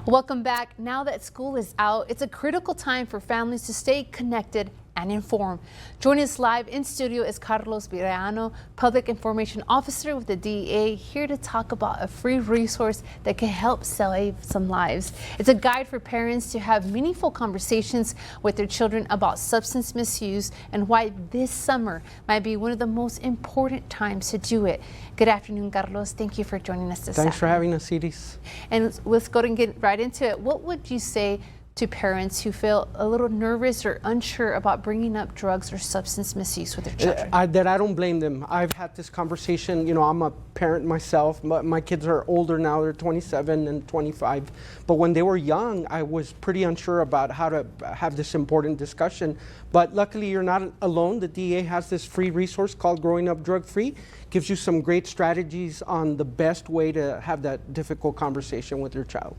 Welcome back. Now that school is out, it's a critical time for families to stay connected and informed. Joining us live in studio is Carlos Briano, Public Information Officer with the DEA, here to talk about a free resource that can help save some lives. It's a guide for parents to have meaningful conversations with their children about substance misuse and why this summer might be one of the most important times to do it. Good afternoon, Carlos. Thank you for joining us this afternoon. Thanks for having us, Edis. And let's go and get right into it. What would you say to parents who feel a little nervous or unsure about bringing up drugs or substance misuse with their children? I don't blame them. I've had this conversation. You know, I'm a parent myself. My kids are older now. They're 27 and 25. But when they were young, I was pretty unsure about how to have this important discussion. But luckily, you're not alone. The DEA has this free resource called Growing Up Drug Free. Gives you some great strategies on the best way to have that difficult conversation with your child.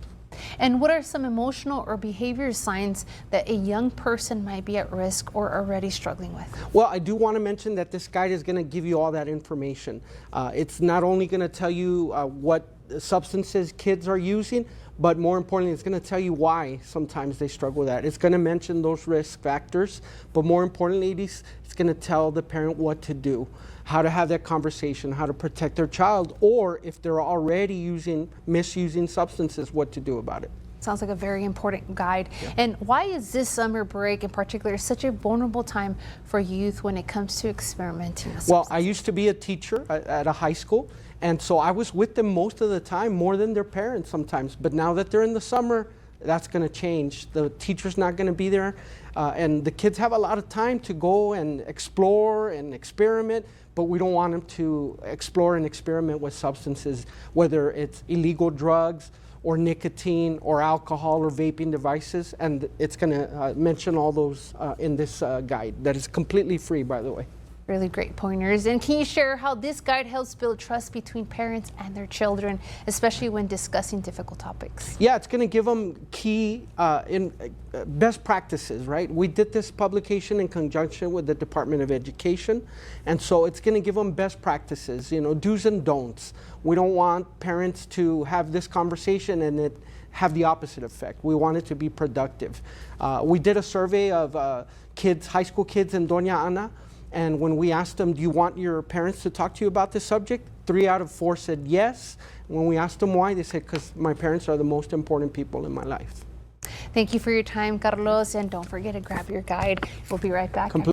And what are some emotional or behavior signs that a young person might be at risk or already struggling with? Well, I do want to mention that this guide is going to give you all that information. It's not only going to tell you what substances kids are using, but more importantly, it's going to tell you why sometimes they struggle with that. It's going to mention those risk factors, but more importantly, it's going to tell the parent what to do, how to have that conversation, how to protect their child, or if they're already misusing substances, what to do about it. Sounds like a very important guide. Yeah. And why is this summer break in particular such a vulnerable time for youth when it comes to experimenting with substances? Well, I used to be a teacher at a high school, and so I was with them most of the time, more than their parents sometimes. But now that they're in the summer, that's going to change. The teacher's not going to be there, and the kids have a lot of time to go and explore and experiment, but we don't want them to explore and experiment with substances, whether it's illegal drugs or nicotine or alcohol or vaping devices, and it's going to mention all those in this guide that is completely free, by the way. Really great pointers. And can you share how this guide helps build trust between parents and their children, especially when discussing difficult topics? Yeah, it's going to give them key best practices, right? We did this publication in conjunction with the Department of Education, and so it's going to give them best practices, you know, do's and don'ts. We don't want parents to have this conversation and it have the opposite effect. We want it to be productive. We did a survey of kids, high school kids in Doña Ana, and when we asked them, do you want your parents to talk to you about this subject? 3 out of 4 said yes. When we asked them why, they said, because my parents are the most important people in my life. Thank you for your time, Carlos, and don't forget to grab your guide. We'll be right back.